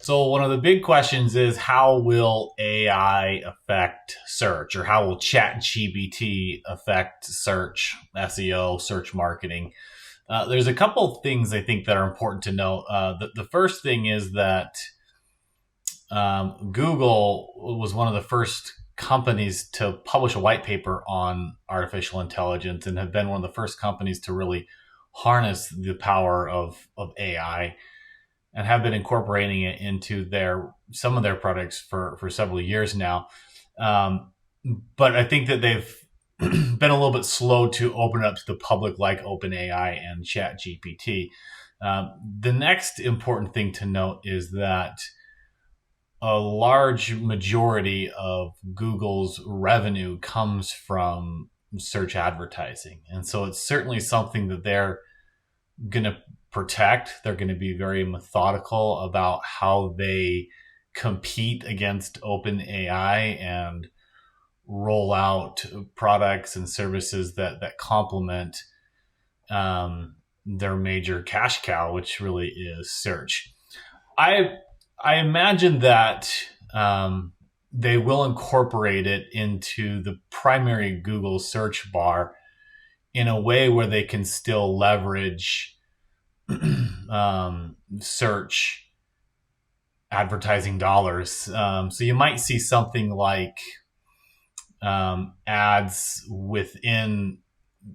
So one of the big questions is how will AI affect search, or how will ChatGPT affect search SEO, search marketing? There's a couple of things I think that are important to know. The first thing is that Google was one of the first companies to publish a white paper on artificial intelligence and have been one of the first companies to really harness the power of AI and have been incorporating it into some of their products for several years now. Um, but I think that they've been a little bit slow to open up to the public, like OpenAI and ChatGPT. The next important thing to note is that a large majority of Google's revenue comes from search advertising. And so it's certainly something that they're going to protect. They're going to be very methodical about how they compete against OpenAI and roll out products and services that complement their major cash cow, which really is search. I I imagine that they will incorporate it into the primary Google search bar in a way where they can still leverage search advertising dollars. So you might see something like ads within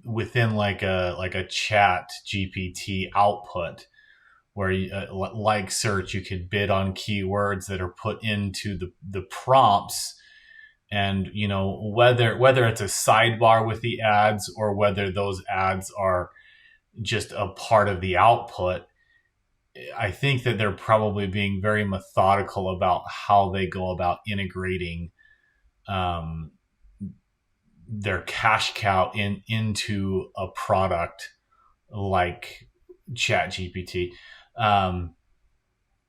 like a chat GPT output where like search, you could bid on keywords that are put into the prompts, and whether it's a sidebar with the ads or whether those ads are just a part of the output. I think that they're probably being very methodical about how they go about integrating um, their cash cow into a product like ChatGPT. Um,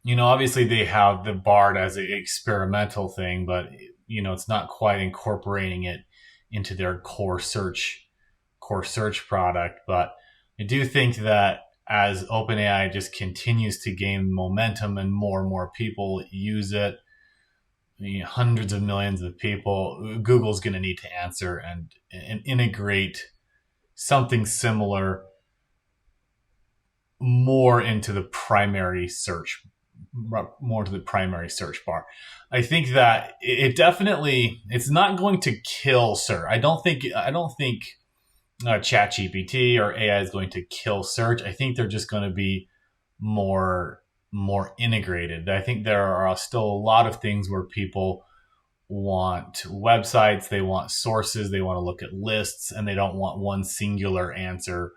Obviously they have the BARD as an experimental thing, but it's not quite incorporating it into their core search product. But I do think that as OpenAI just continues to gain momentum and more people use it, hundreds of millions of people, Google's going to need to answer and integrate something similar more into the primary search bar. I think that it's not going to kill search. I don't think ChatGPT or AI is going to kill search. I think they're just going to be more integrated. I think there are still a lot of things where people want websites, they want sources, they want to look at lists, and they don't want one singular answer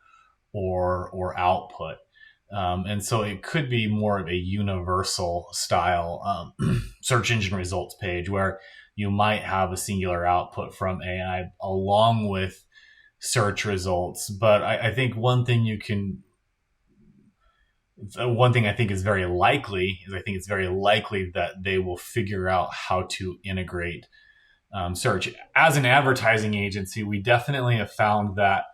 or output. And so it could be more of a universal style search engine results page where you might have a singular output from AI along with search results. But I think one thing I think is very likely is I think it's very likely that they will figure out how to integrate search. As an advertising agency, we definitely have found that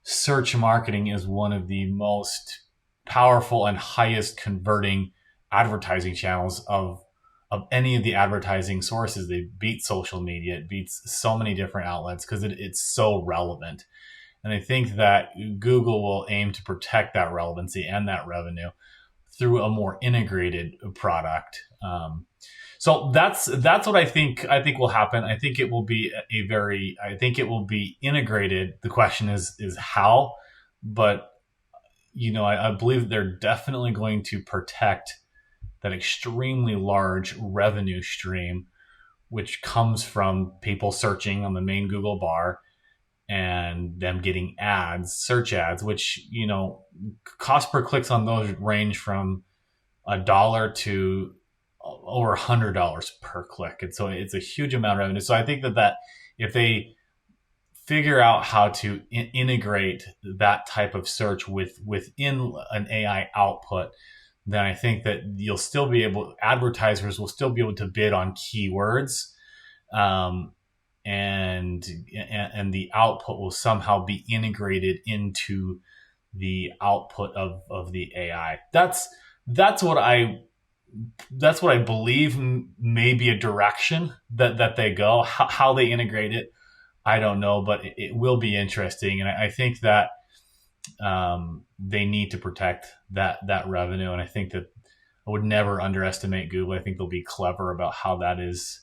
search marketing is one of the most powerful and highest converting advertising channels of any of the advertising sources. They beat social media. It beats so many different outlets because it's so relevant. And I think that Google will aim to protect that relevancy and that revenue through a more integrated product. So that's what I think will happen. I think it will be integrated. The question is how, but I believe they're definitely going to protect that extremely large revenue stream, which comes from people searching on the main Google bar and them getting ads, search ads, which, cost per clicks on those range from $1 to over $100 per click. And so it's a huge amount of revenue. So I think that if they figure out how to integrate that type of search within an AI output, then I think that advertisers will still be able to bid on keywords, and the output will somehow be integrated into the output of the AI. That's what I that's what I believe may be a direction that they go. How they integrate it, I don't know, but it will be interesting. And I think that they need to protect that revenue. And I think that I would never underestimate Google. I think they'll be clever about how that is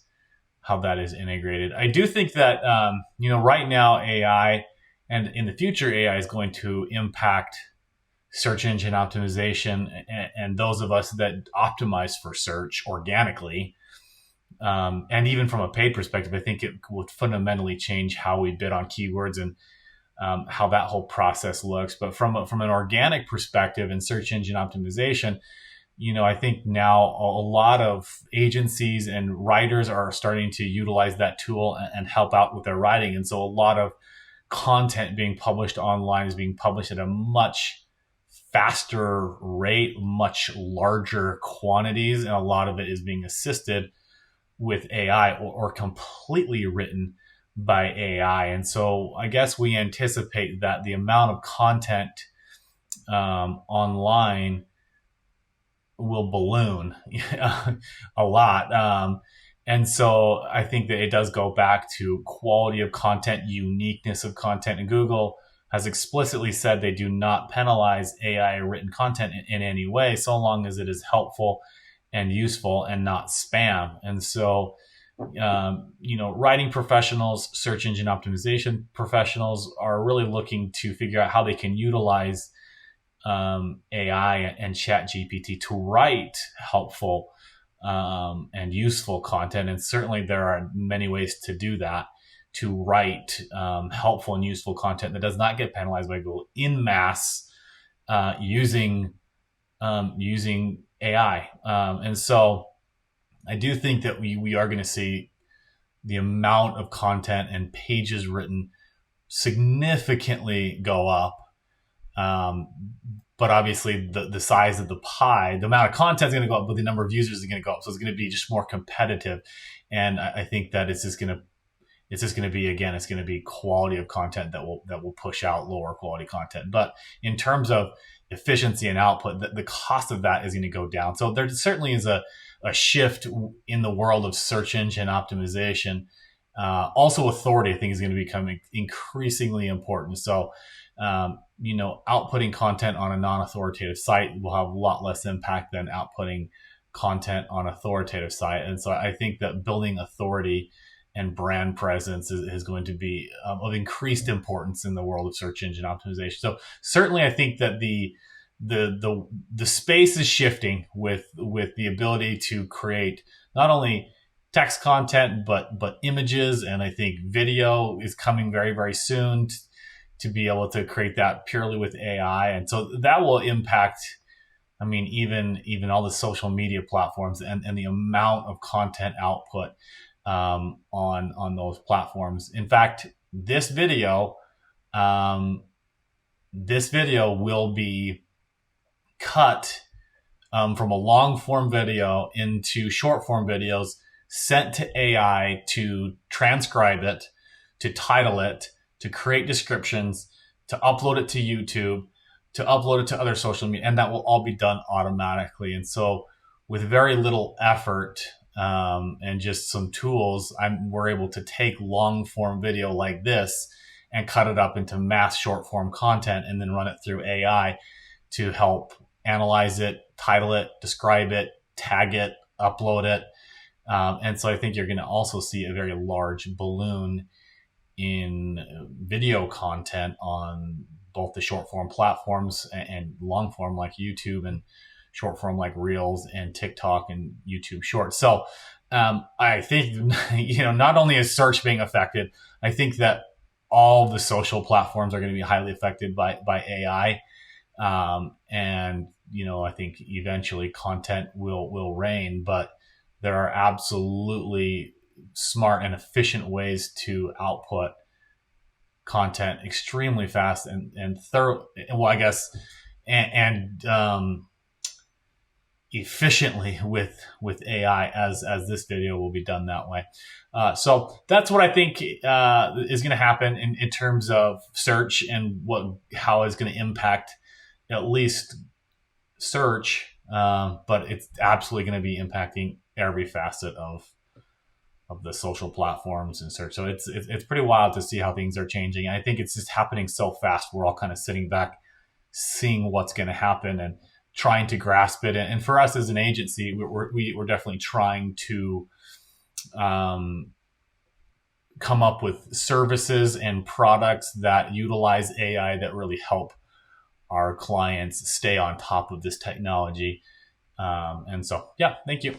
integrated. I do think that right now AI and in the future AI is going to impact search engine optimization and those of us that optimize for search organically. And even from a paid perspective, I think it would fundamentally change how we bid on keywords and how that whole process looks. But from an organic perspective and search engine optimization, I think now a lot of agencies and writers are starting to utilize that tool and help out with their writing. And so a lot of content being published online is being published at a much faster rate, much larger quantities, and a lot of it is being assisted with AI or completely written by AI. And so I guess we anticipate that the amount of content online will balloon a lot. And so I think that it does go back to quality of content, uniqueness of content. And Google has explicitly said they do not penalize AI written content in any way, so long as it is helpful and useful and not spam. And so, writing professionals, search engine optimization professionals are really looking to figure out how they can utilize AI and ChatGPT to write helpful and useful content. And certainly there are many ways to do that, to write helpful and useful content that does not get penalized by Google in mass using AI. And so I do think that we are going to see the amount of content and pages written significantly go up. But obviously the size of the pie, the amount of content is going to go up, but the number of users is going to go up. So it's going to be just more competitive. And I think that it's just going to be, again, it's going to be quality of content that will push out lower quality content. But in terms of efficiency and output, the cost of that is going to go down. So there certainly is a shift in the world of search engine optimization. Also authority, I think, is going to become increasingly important. So, outputting content on a non-authoritative site will have a lot less impact than outputting content on authoritative site. And so I think that building authority and brand presence is going to be of increased importance in the world of search engine optimization. So certainly I think that the space is shifting with the ability to create not only text content, but images. And I think video is coming very, very soon to be able to create that purely with AI. And so that will impact, even all the social media platforms and the amount of content output on those platforms. In fact, this video will be cut from a long form video into short form videos, sent to AI to transcribe it, to title it, to create descriptions, to upload it to YouTube, to upload it to other social media, and that will all be done automatically. And so with very little effort and just some tools, we're able to take long form video like this and cut it up into mass short form content and then run it through AI to help analyze it, title it, describe it, tag it, upload it. And so I think you're going to also see a very large balloon in video content on both the short form platforms and long form like YouTube, and short form like Reels and TikTok and YouTube Shorts. So I think, not only is search being affected, I think that all the social platforms are going to be highly affected by AI. And, I think eventually content will reign, but there are absolutely smart and efficient ways to output content extremely fast and thorough. Well, I guess, and efficiently with AI as this video will be done that way. So that's what I think is going to happen in terms of search and how it's going to impact at least search but it's absolutely going to be impacting every facet of the social platforms and search. So it's pretty wild to see how things are changing. I think it's just happening so fast. We're all kind of sitting back, seeing what's going to happen and trying to grasp it. And for us as an agency, we're definitely trying to come up with services and products that utilize AI that really help our clients stay on top of this technology. And so, yeah, thank you.